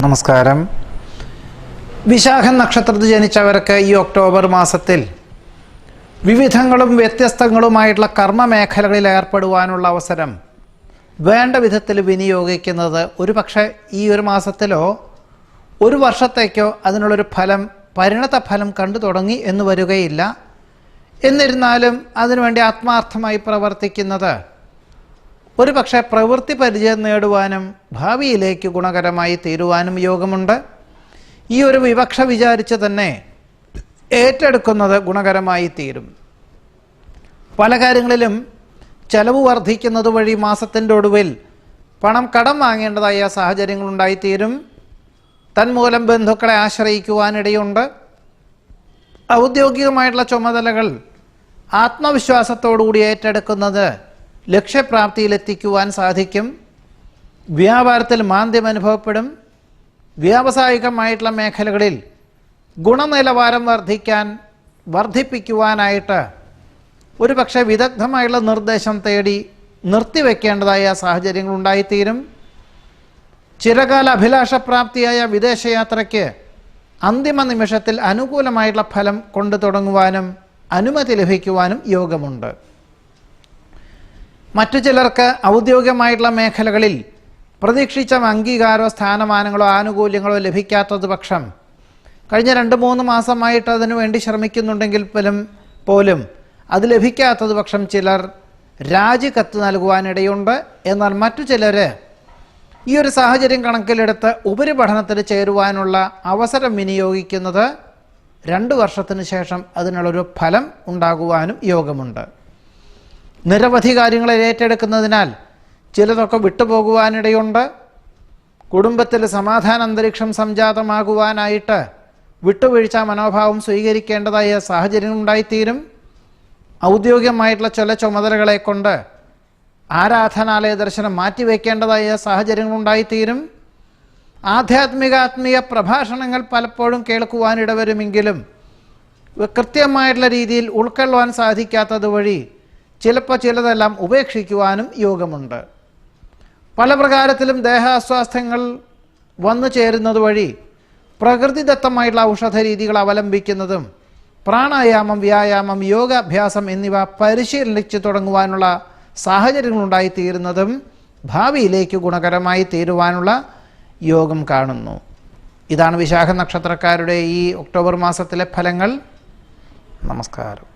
നമസ്കാരം. വിശാഖം നക്ഷത്രത്തിൽ ജനിച്ചവർക്ക് ഈ ഒക്ടോബർ മാസത്തിൽ വിവിധങ്ങളും വ്യത്യസ്തങ്ങളുമായിട്ടുള്ള കർമ്മ മേഖലകളിൽ ഏർപ്പെടുവാനുള്ള അവസരം വേണ്ട വിധത്തിൽ വിനിയോഗിക്കുന്നത് ഒരുപക്ഷെ ഈ ഒരു മാസത്തിലോ ഒരു വർഷത്തേക്കോ അതിനുള്ളൊരു പരിണത ഫലം കണ്ടു തുടങ്ങി എന്ന് വരികയില്ല. എന്നിരുന്നാലും അതിനുവേണ്ടി ആത്മാർത്ഥമായി പ്രവർത്തിക്കുന്നത് ഒരുപക്ഷെ പ്രവൃത്തി പരിചയം നേടുവാനും ഭാവിയിലേക്ക് ഗുണകരമായി തീരുവാനും യോഗമുണ്ട്. ഈ ഒരു വിവക്ഷ വിചാരിച്ച് തന്നെ ഏറ്റെടുക്കുന്നത് ഗുണകരമായി തീരും. പല കാര്യങ്ങളിലും ചെലവ് വർദ്ധിക്കുന്നത് വഴി മാസത്തിൻ്റെ ഒടുവിൽ പണം കടം വാങ്ങേണ്ടതായ സാഹചര്യങ്ങളുണ്ടായിത്തീരും. തന്മൂലം ബന്ധുക്കളെ ആശ്രയിക്കുവാനിടയുണ്ട്. ഔദ്യോഗികമായിട്ടുള്ള ചുമതലകൾ ആത്മവിശ്വാസത്തോടുകൂടി ഏറ്റെടുക്കുന്നത് ലക്ഷ്യപ്രാപ്തിയിലെത്തിക്കുവാൻ സാധിക്കും. വ്യാപാരത്തിൽ മാന്ദ്യം അനുഭവപ്പെടും. വ്യാവസായികമായിട്ടുള്ള മേഖലകളിൽ ഗുണനിലവാരം വർദ്ധിപ്പിക്കുവാനായിട്ട് ഒരുപക്ഷെ വിദഗ്ധമായുള്ള നിർദ്ദേശം തേടി നിർത്തിവെക്കേണ്ടതായ സാഹചര്യങ്ങളുണ്ടായിത്തീരും. ചിരകാല അഭിലാഷപ്രാപ്തിയായ വിദേശയാത്രയ്ക്ക് അന്തിമ നിമിഷത്തിൽ അനുകൂലമായിട്ടുള്ള ഫലം കൊണ്ടു തുടങ്ങുവാനും അനുമതി ലഭിക്കുവാനും യോഗമുണ്ട്. മറ്റു ചിലർക്ക് ഔദ്യോഗികമായിട്ടുള്ള മേഖലകളിൽ പ്രതീക്ഷിച്ച അംഗീകാരമോ സ്ഥാനമാനങ്ങളോ ആനുകൂല്യങ്ങളോ ലഭിക്കാത്തത് പക്ഷം കഴിഞ്ഞ 2-3 മാസമായിട്ട് അതിനു വേണ്ടി ശ്രമിക്കുന്നുണ്ടെങ്കിൽ പോലും അത് ലഭിക്കാത്തത് പക്ഷം ചിലർ രാജിക്കത്ത് നൽകുവാനിടയുണ്ട്. എന്നാൽ മറ്റു ചിലർ ഈ ഒരു സാഹചര്യം കണക്കിലെടുത്ത് ഉപരിപഠനത്തിന് ചേരുവാനുള്ള അവസരം വിനിയോഗിക്കുന്നത് 2 വർഷത്തിന് ശേഷം അതിനുള്ളൊരു ഫലം ഉണ്ടാകുവാനും യോഗമുണ്ട്. നിരവധി കാര്യങ്ങളെ ഏറ്റെടുക്കുന്നതിനാൽ ചിലതൊക്കെ വിട്ടുപോകുവാനിടയുണ്ട്. കുടുംബത്തിൽ സമാധാന അന്തരീക്ഷം സംജാതമാകുവാനായിട്ട് വിട്ടുവീഴ്ച മനോഭാവം സ്വീകരിക്കേണ്ടതായ സാഹചര്യങ്ങളുണ്ടായിത്തീരും. ഔദ്യോഗികമായിട്ടുള്ള ചില ചുമതലകളെ കൊണ്ട് ആരാധനാലയ ദർശനം മാറ്റിവെക്കേണ്ടതായ സാഹചര്യങ്ങളുണ്ടായിത്തീരും. ആധ്യാത്മിക പ്രഭാഷണങ്ങൾ പലപ്പോഴും കേൾക്കുവാനിടവരുമെങ്കിലും കൃത്യമായിട്ടുള്ള രീതിയിൽ ഉൾക്കൊള്ളുവാൻ സാധിക്കാത്തത് വഴി ചിലപ്പോൾ ചിലതെല്ലാം ഉപേക്ഷിക്കുവാനും യോഗമുണ്ട്. പല പ്രകാരത്തിലും ദേഹാസ്വാസ്ഥ്യങ്ങൾ വന്നു ചേരുന്നത് വഴി പ്രകൃതിദത്തമായിട്ടുള്ള ഔഷധ രീതികൾ അവലംബിക്കുന്നതും പ്രാണായാമം, വ്യായാമം, യോഗാഭ്യാസം എന്നിവ പരിശീലിച്ചു തുടങ്ങുവാനുള്ള സാഹചര്യങ്ങളുണ്ടായിത്തീരുന്നതും ഭാവിയിലേക്ക് ഗുണകരമായി തീരുവാനുള്ള യോഗം കാണുന്നു. ഇതാണ് വിശാഖ നക്ഷത്രക്കാരുടെ ഈ ഒക്ടോബർ മാസത്തിലെ ഫലങ്ങൾ. നമസ്കാരം.